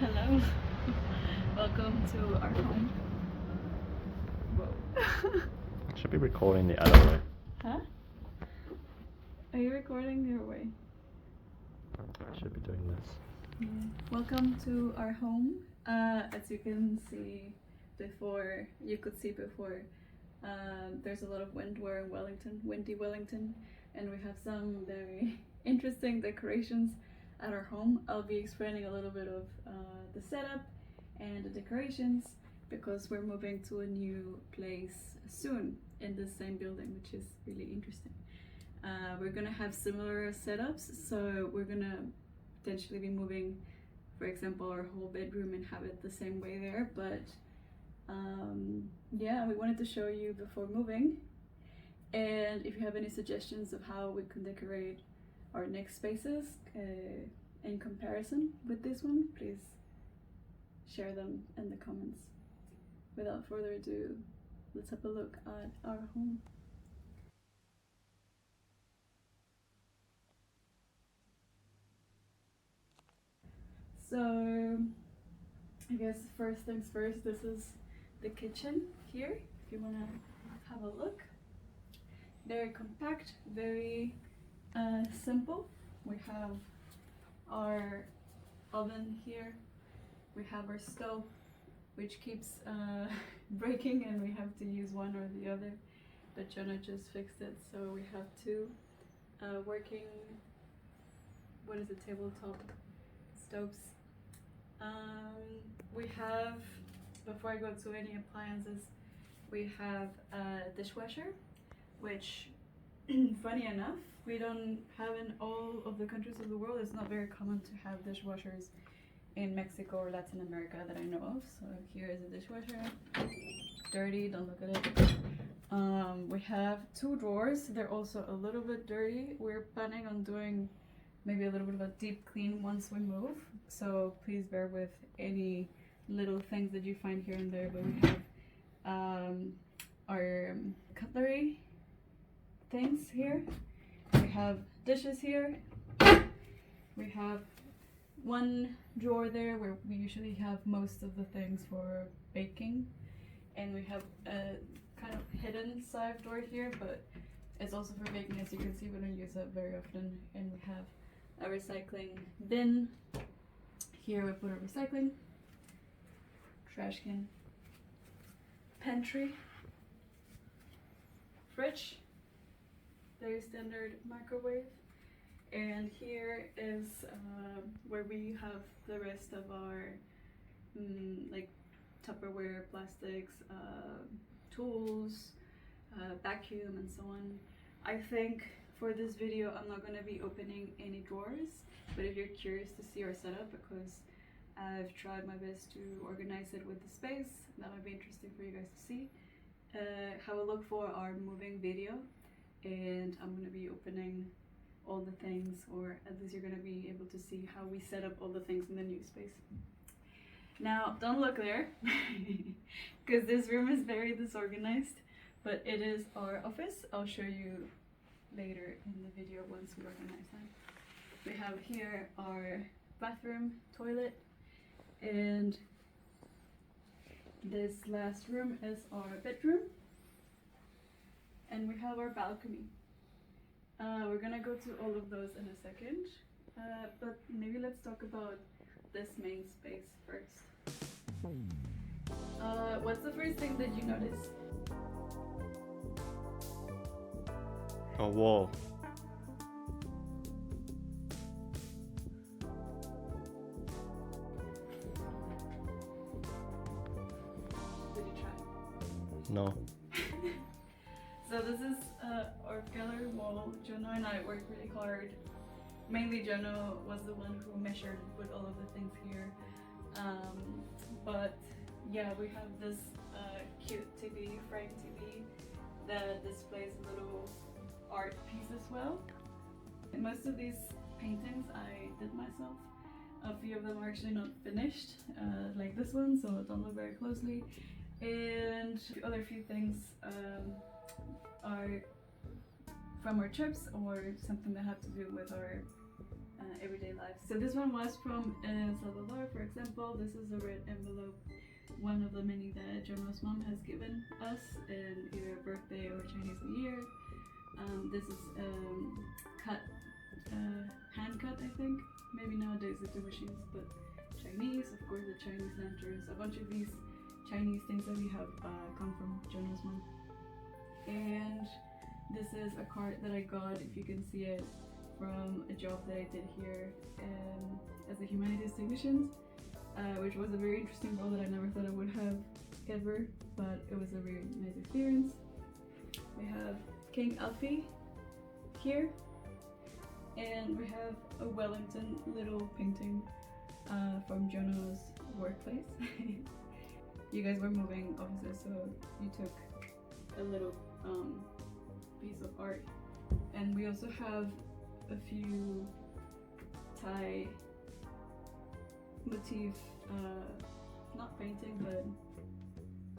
Hello. Welcome to our home. Whoa. I should be recording the other way. Huh? Are you recording your way? I should be doing this. Yeah. Welcome to our home. As you can see before, there's a lot of wind. We're in Wellington, windy Wellington, and we have some very interesting decorations at our home. I'll be explaining a little bit of the setup and the decorations because we're moving to a new place soon in the same building, which is really interesting. We're gonna have similar setups, so we're gonna potentially be moving, for example, our whole bedroom and have it the same way there, but yeah, we wanted to show you before moving. And if you have any suggestions of how we can decorate our next spaces in comparison with this one, please share them in the comments. Without further ado, let's have a look at our home. So I guess first things first, this is the kitchen here, if you want to have a look. Very compact, very simple. We have our oven here, we have our stove, which keeps breaking and we have to use one or the other, but Jono just fixed it, so we have two working, what is it, tabletop stoves. We have, before I go to any appliances, we have a dishwasher, which funny enough, we don't have in all of the countries of the world. It's not very common to have dishwashers in Mexico or Latin America that I know of. So here is a dishwasher, dirty, don't look at it. We have two drawers, they're also a little bit dirty. We're planning on doing maybe a little bit of a deep clean once we move, so please bear with any little things that you find here and there. But we have our cutlery things here, we have dishes here, we have one drawer there where we usually have most of the things for baking, and we have a kind of hidden side door here, but it's also for baking. As you can see, we don't use it very often. And we have a recycling bin here. We put a recycling, trash can, pantry, fridge, very standard microwave, and here is where we have the rest of our like Tupperware, plastics, tools, vacuum, and so on. I think for this video I'm not going to be opening any drawers, but if you're curious to see our setup, because I've tried my best to organize it with the space, that might be interesting for you guys to see. Have a look for our moving video, and I'm going to be opening all the things, or at least you're going to be able to see how we set up all the things in the new space. Now, don't look there, because this room is very disorganized, but it is our office. I'll show you later in the video once we organize that. We have here our bathroom, toilet, and this last room is our bedroom, and we have our balcony. We're gonna go to all of those in a second, but maybe let's talk about this main space first. What's the first thing that you notice? A wall. Did you try? No. So this is our gallery wall. Jono and I worked really hard. Mainly Jono was the one who measured and put all of the things here. But yeah, we have this cute TV, frame TV, that displays a little art piece as well. And most of these paintings I did myself. A few of them are actually not finished, like this one, so don't look very closely. And the other few things are from our trips or something that have to do with our everyday life. So this one was from El Salvador, for example. This is a red envelope, one of the many that Jono's mom has given us in either birthday or Chinese New Year. This is cut, hand cut, I think. Maybe nowadays it's the machines, but Chinese, of course, the Chinese lanterns. A bunch of these Chinese things that we have come from Jono's mom. And this is a card that I got, if you can see it, from a job that I did here as a humanities technician, which was a very interesting role that I never thought I would have ever, but it was a very nice experience. We have King Alfie here, and we have a Wellington little painting from Jono's workplace. You guys were moving, obviously, so you took a little piece of art. And we also have a few Thai motif, not painting, but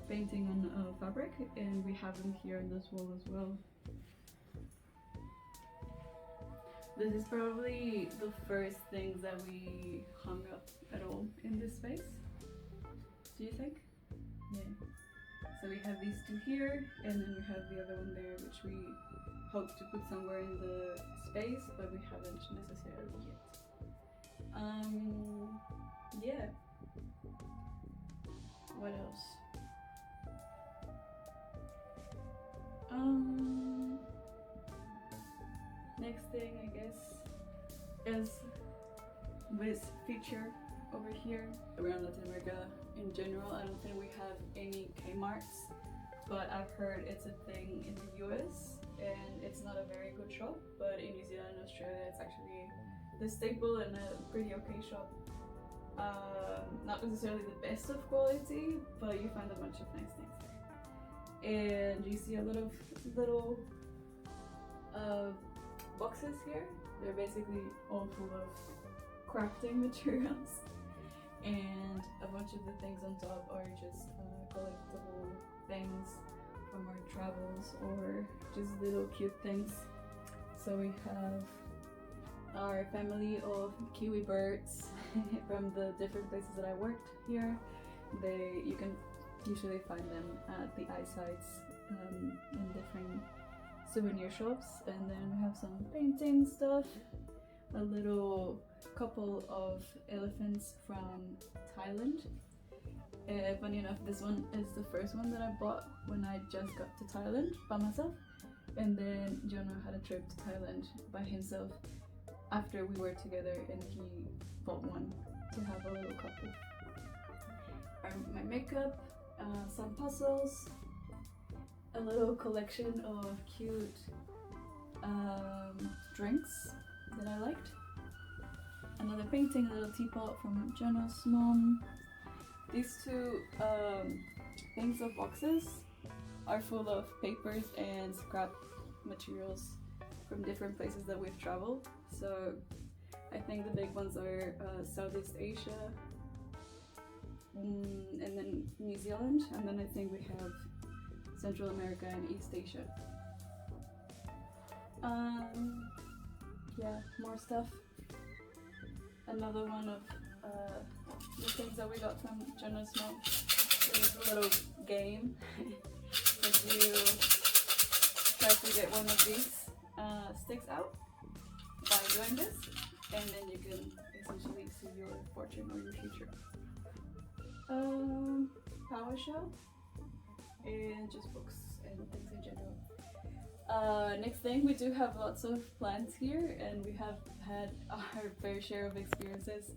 painting on fabric, and we have them here on this wall as well. This is probably the first things that we hung up at all in this space. Do you think? Yeah. So we have these two here, and then we have the other one there, which we hope to put somewhere in the space, but we haven't necessarily yet. Yeah. What else? Next thing, I guess, is this feature over here. Around Latin America in general, I don't think we have any Kmarts, but I've heard it's a thing in the US, and it's not a very good shop, but in New Zealand and Australia it's actually the staple and a pretty okay shop. Not necessarily the best of quality, but you find a bunch of nice things there. And you see a lot of little boxes here. They're basically all full of crafting materials, and a bunch of the things on top are just collectible things from our travels or just little cute things. So we have our family of kiwi birds from the different places that I worked here. You can usually find them at the eyesights in different souvenir shops. And then we have some painting stuff, a little couple of elephants from Thailand. Funny enough, this one is the first one that I bought when I just got to Thailand by myself, and then Jono had a trip to Thailand by himself after we were together, and he bought one to have a little couple. My makeup, some puzzles, a little collection of cute drinks that I liked, another painting, a little teapot from Jono's mom. These two things of boxes are full of papers and scrap materials from different places that we've traveled. So I think the big ones are Southeast Asia, and then New Zealand, and then I think we have Central America and East Asia. Yeah, more stuff. Another one of the things that we got from Jono's mom. It was a little game that you try to get one of these sticks out by doing this, and then you can essentially see your fortune or your future. PowerShell and just books and things in general. Next thing, we do have lots of plants here, and we have had our fair share of experiences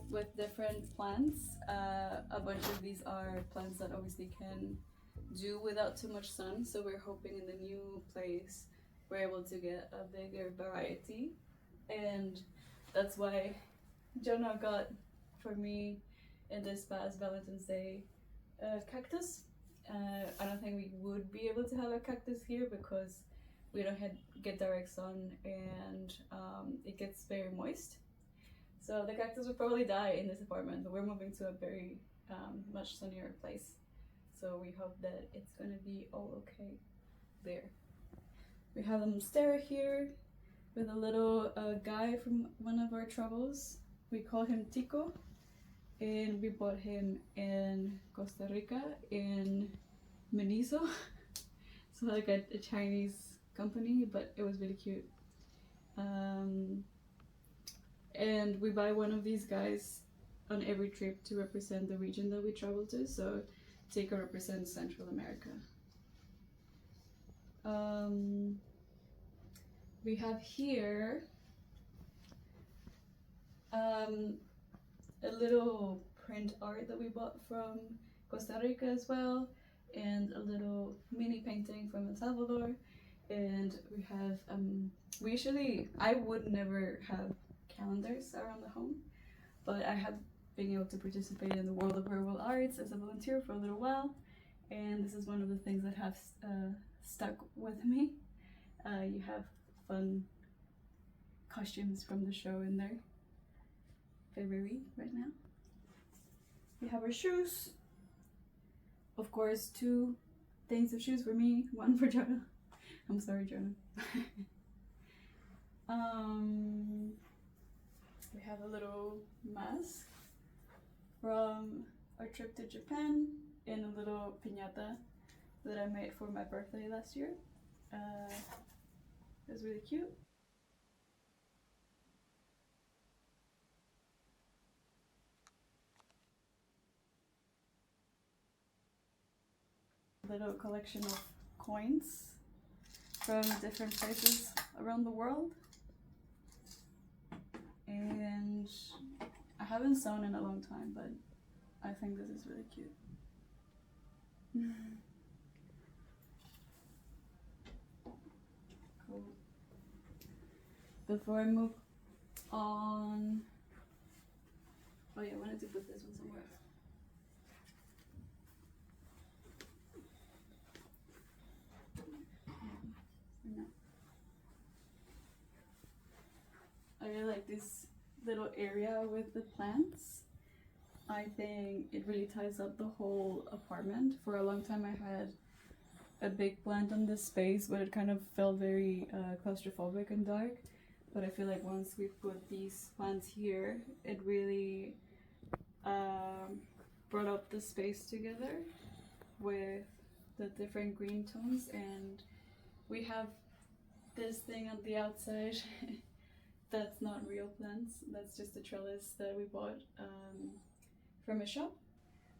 with different plants. A bunch of these are plants that obviously can do without too much sun, so we're hoping in the new place we're able to get a bigger variety, and that's why Jono got for me in this past Valentine's Day a cactus. I don't think we would be able to have a cactus here because we don't get direct sun, and it gets very moist. So the cactus would probably die in this apartment, but we're moving to a very much sunnier place. So we hope that it's gonna be all okay there. We have a monstera here, with a little guy from one of our travels. We call him Tico, and we bought him in Costa Rica in Miniso. So like a Chinese company, but it was really cute. And we buy one of these guys on every trip to represent the region that we travel to. So Decor represents Central America. We have here a little print art that we bought from Costa Rica as well, and a little mini painting from El Salvador. And we have I would never have calendars around the home, but I have been able to participate in the world of herbal arts as a volunteer for a little while, and this is one of the things that have stuck with me. You have fun costumes from the show in there. February right now. We have our shoes. Of course, 2 things of shoes for me, 1 for Jono. I'm sorry, Jono. We have a little mask from our trip to Japan and a little piñata that I made for my birthday last year. It was really cute. Little collection of coins from different places around the world, and I haven't sewn in a long time, but I think this is really cute. Cool. Before I move on, oh yeah, I wanted to put this one somewhere. I really like this little area with the plants. I think it really ties up the whole apartment. For a long time I had a big plant on this space, but it kind of felt very claustrophobic and dark. But I feel like once we put these plants here, it really brought up the space together with the different green tones. And we have this thing on the outside that's not real plants, that's just a trellis that we bought from a shop.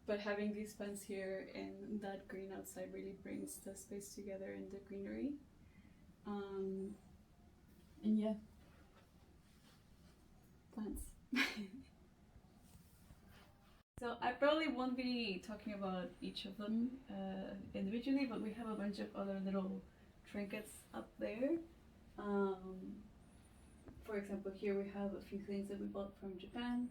But having these plants here and that green outside really brings the space together and the greenery. And yeah, plants. So I probably won't be talking about each of them individually, but we have a bunch of other little trinkets up there. For example, here we have a few things that we bought from Japan.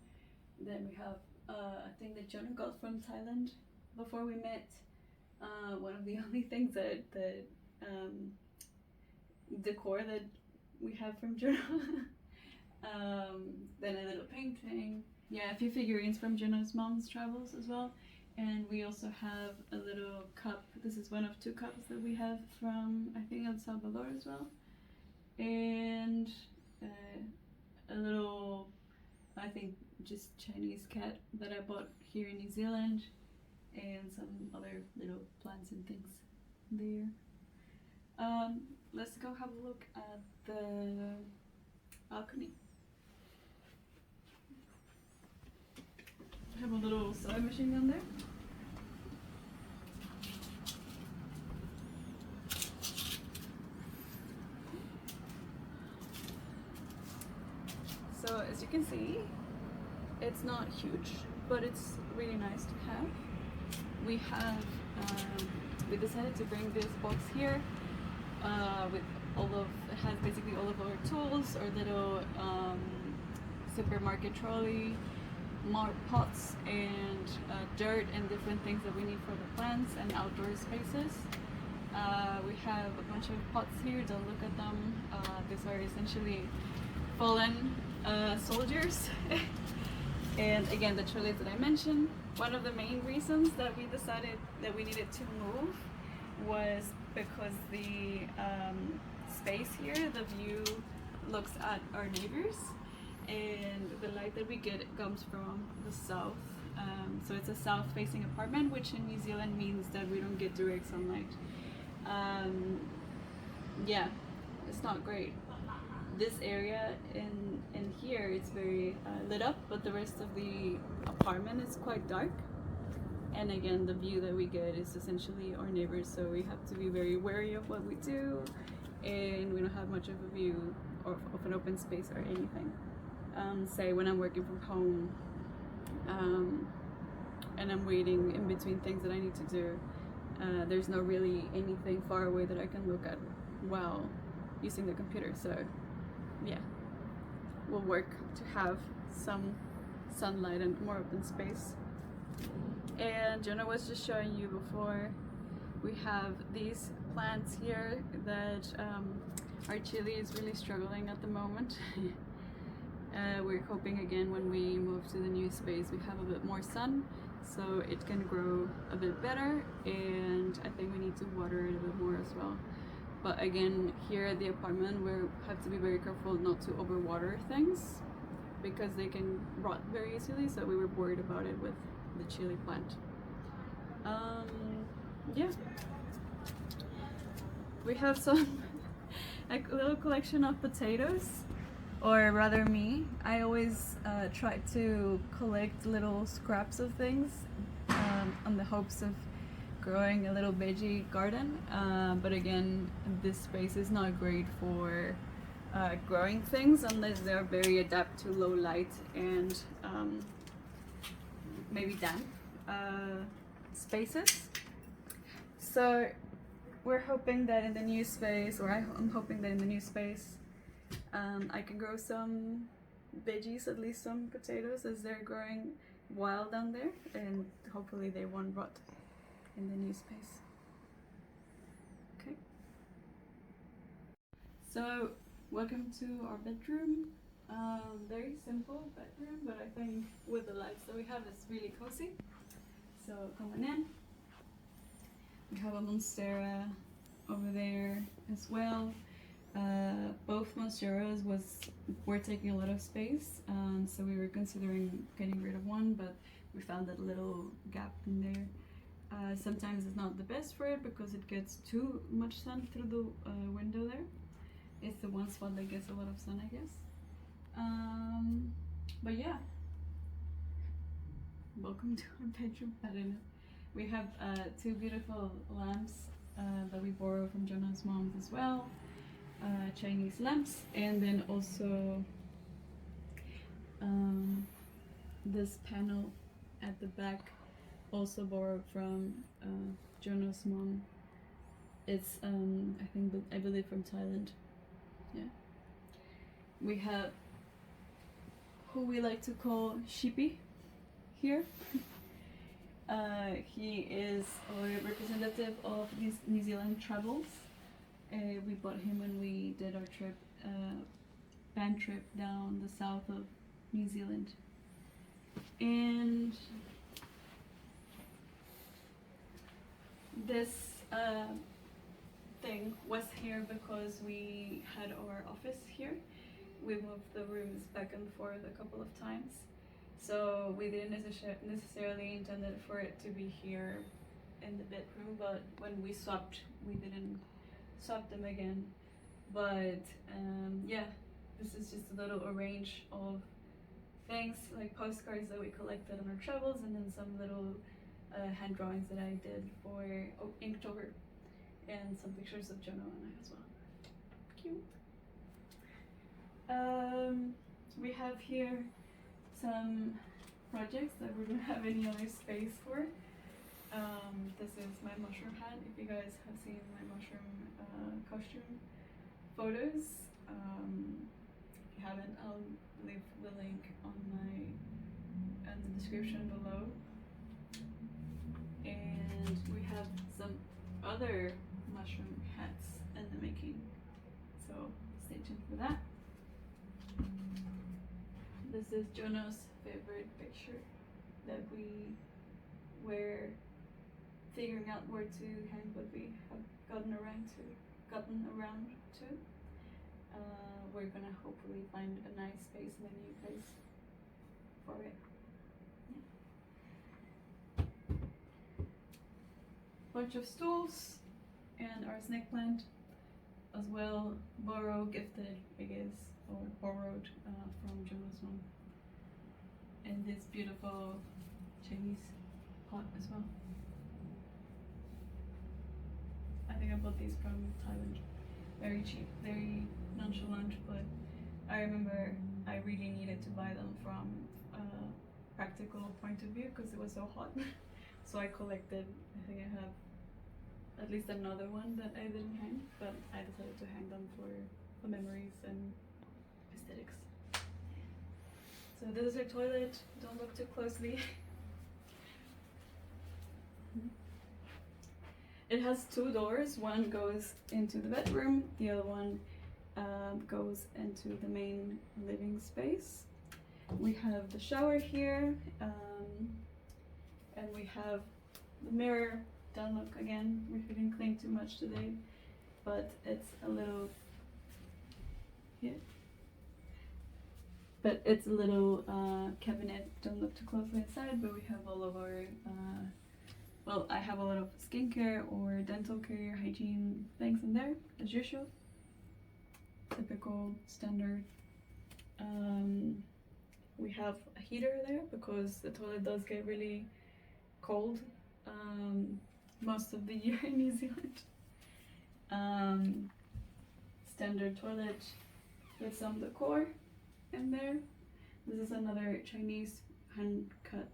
Then we have a thing that Jono got from Thailand before we met. One of the only things that decor that we have from Jono. Then a little painting. Yeah, a few figurines from Jono's mom's travels as well. And we also have a little cup. This is one of 2 cups that we have from, I think, El Salvador as well. And a little, I think, just Chinese cat that I bought here in New Zealand, and some other little plants and things there. Let's go have a look at the balcony. I have a little sewing machine down there. So as you can see, it's not huge, but it's really nice to have. We have, we decided to bring this box here with it has basically all of our tools, our little supermarket trolley, more pots and dirt and different things that we need for the plants and outdoor spaces. We have a bunch of pots here, don't look at them. These are essentially fallen soldiers. And again, the trolleys that I mentioned. One of the main reasons that we decided that we needed to move was because the space here, the view looks at our neighbors, and the light that we get comes from the south. So it's a south-facing apartment, which in New Zealand means that we don't get direct sunlight. Yeah, it's not great. This area in here, it's very lit up, but the rest of the apartment is quite dark. And again, the view that we get is essentially our neighbors, so we have to be very wary of what we do, and we don't have much of a view of an open space or anything. Say when I'm working from home, and I'm waiting in between things that I need to do, there's no really anything far away that I can look at while using the computer. So yeah, we'll work to have some sunlight and more open space. And Jono was just showing you before, we have these plants here that our chili is really struggling at the moment. We're hoping again when we move to the new space we have a bit more sun, so it can grow a bit better, and I think we need to water it a bit more as well. But again, here at the apartment we have to be very careful not to overwater things because they can rot very easily, so we were worried about it with the chili plant. Yeah, we have some a little collection of potatoes, or rather me. I always try to collect little scraps of things on the hopes of growing a little veggie garden, but again, this space is not great for growing things unless they're very adapt to low light and maybe damp spaces. So we're hoping that in the new space, or I'm hoping that in the new space, I can grow some veggies, at least some potatoes, as they're growing wild down there, and hopefully they won't rot in the new space. Okay. So welcome to our bedroom. Very simple bedroom, but I think with the lights that we have, it's really cozy. So coming in, we have a monstera over there as well. Both monsteras were taking a lot of space, so we were considering getting rid of one, but we found that little gap in there. Sometimes it's not the best for it because it gets too much sun through the window there. It's the one spot that gets a lot of sun, I guess. But yeah, welcome to our bedroom. I don't know. We have two beautiful lamps that we borrow from Jono's mom as well, Chinese lamps, and then also this panel at the back, also borrowed from Jono's mom. It's I believe from Thailand. Yeah. We have who we like to call Sheepy here. He is a representative of these New Zealand travels. We bought him when we did our trip, band trip down the south of New Zealand. And this thing was here because we had our office here. We moved the rooms back and forth a couple of times, so we didn't necessarily intended for it to be here in the bedroom, but when we swapped, we didn't swap them again. But yeah, this is just a little arrange of things like postcards that we collected on our travels, and then some little hand drawings that I did for Inktober, and some pictures of Jono and I as well. Cute. We have here some projects that we don't have any other space for. This is my mushroom hat. If you guys have seen my mushroom costume photos, if you haven't, I'll leave the link on the description below. And we have some other mushroom hats in the making, so stay tuned for that. This is Jono's favorite picture that we were figuring out where to hang, but we have gotten around to. we're gonna hopefully find a nice space in a new place for it. Bunch of stools and our snake plant as well, gifted I guess, or borrowed from Jono's mom. And this beautiful Chinese pot as well. I think I bought these from Thailand. Very cheap, very nonchalant, but I remember I really needed to buy them from a practical point of view because it was so hot. So I collected, I think I have at least another one that I didn't hang, but I decided to hang them for memories and aesthetics. So this is our toilet, don't look too closely. It has two doors, one goes into the bedroom, the other one goes into the main living space. We have the shower here, and we have the mirror. Don't look again, we didn't clean too much today, but it's a little, cabinet. Don't look too closely inside, but we have all of our, well, I have a lot of skincare or dental care, hygiene things in there, as usual. Typical, standard. We have a heater there because the toilet does get really cold most of the year in New Zealand. Standard toilet with some decor in there. This is another Chinese hand cut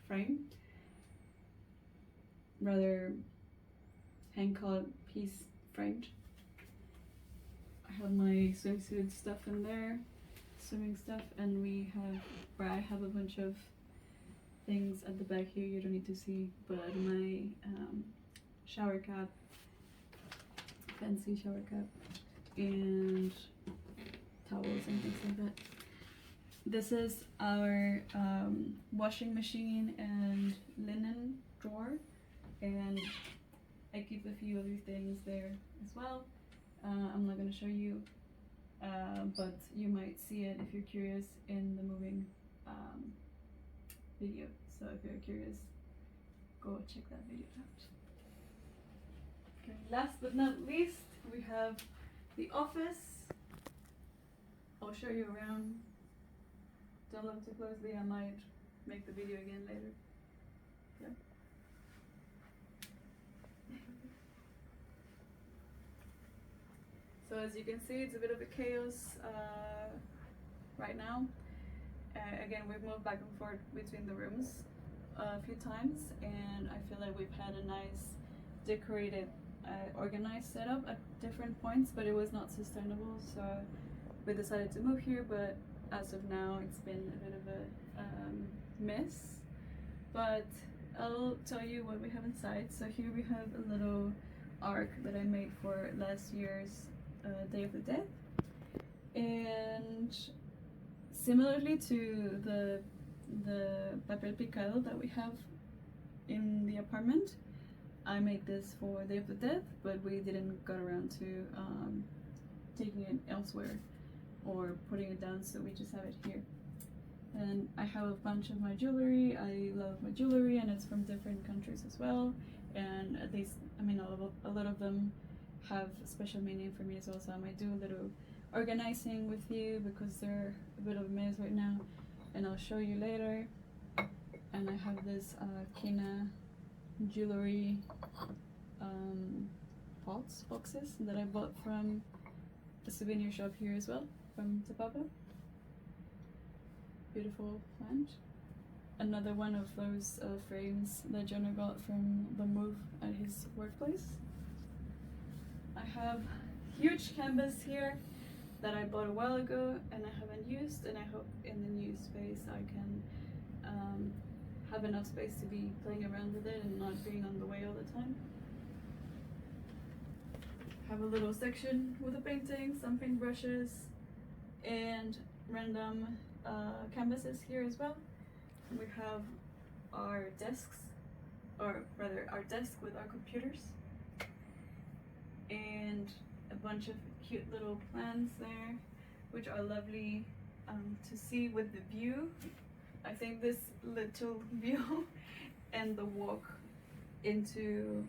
frame. Rather hand cut piece framed. I have my swimsuit stuff in there, swimming stuff, and I have a bunch of things at the back here you don't need to see, but my shower cap, fancy shower cap, and towels and things like that. This is our washing machine and linen drawer, and I keep a few other things there as well. I'm not going to show you, but you might see it if you're curious in the moving video. So if you're curious, go check that video out. Okay, last but not least, we have the office. I'll show you around. Don't look too closely, I might make the video again later. Yeah. So as you can see, it's a bit of a chaos right now. Again, we've moved back and forth between the rooms a few times, and I feel like we've had a nice decorated, organized setup at different points, but it was not sustainable, so we decided to move here. But as of now, it's been a bit of a mess, but I'll tell you what we have inside. So here we have a little arc that I made for last year's Day of the Dead, and similarly to the papel picado that we have in the apartment, I made this for Day of the Dead, but we didn't get around to taking it elsewhere or putting it down, so we just have it here. And I have a bunch of my jewelry. I love my jewelry, and it's from different countries as well, and at least, I mean, a lot of them have a special meaning for me as well, so I might do a little organizing with you because they're a bit of a mess right now, and I'll show you later. And I have this Kina jewelry boxes that I bought from a souvenir shop here as well, from Tapapa. Beautiful plant. Another one of those frames that Jono got from the move at his workplace. I have huge canvas here that I bought a while ago and I haven't used, and I hope in the new space I can have enough space to be playing around with it and not being on the way all the time. Have a little section with the painting, some paintbrushes, and random canvases here as well. We have our desks, or rather our desk with our computers, and a bunch of cute little plants there, which are lovely to see with the view. I think this little view and the walk into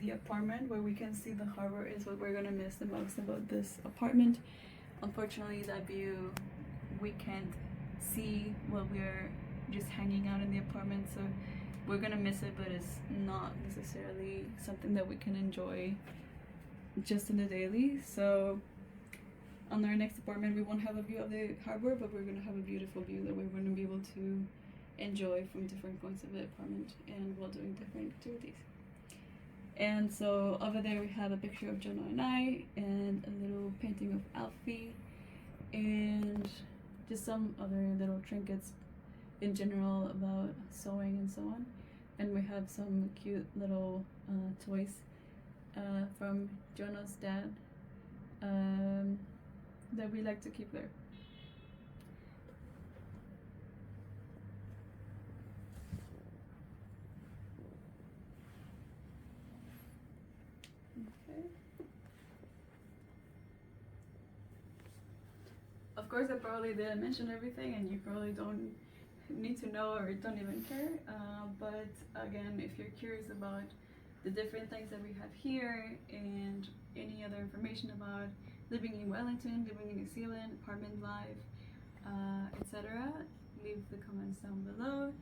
the apartment where we can see the harbor is what we're gonna miss the most about this apartment. Unfortunately, that view we can't see while we're just hanging out in the apartment, so we're gonna miss it, but it's not necessarily something that we can enjoy just in the daily. So on our next apartment we won't have a view of the harbor, but we're gonna have a beautiful view that we're gonna be able to enjoy from different points of the apartment and while doing different activities. And so over there we have a picture of Jono and I, and a little painting of Alfie, and just some other little trinkets in general about sewing and so on. And we have some cute little toys from Jono's dad that we like to keep there. Okay. Of course, I probably didn't mention everything, and you probably don't need to know or don't even care. But again, if you're curious about the different things that we have here and any other information about living in Wellington, living in New Zealand, apartment life, etc., leave the comments down below,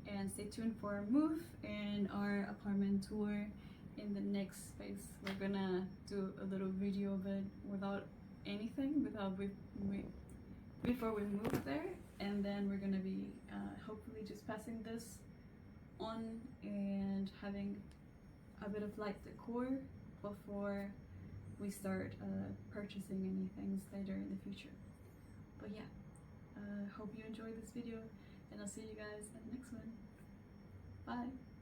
and stay tuned for our move and our apartment tour. In the next space, we're gonna do a little video of it without anything, before we move there, and then we're gonna be hopefully just passing this on and having a bit of light decor before we start purchasing any things later in the future. But yeah, hope you enjoyed this video, and I'll see you guys in the next one. Bye.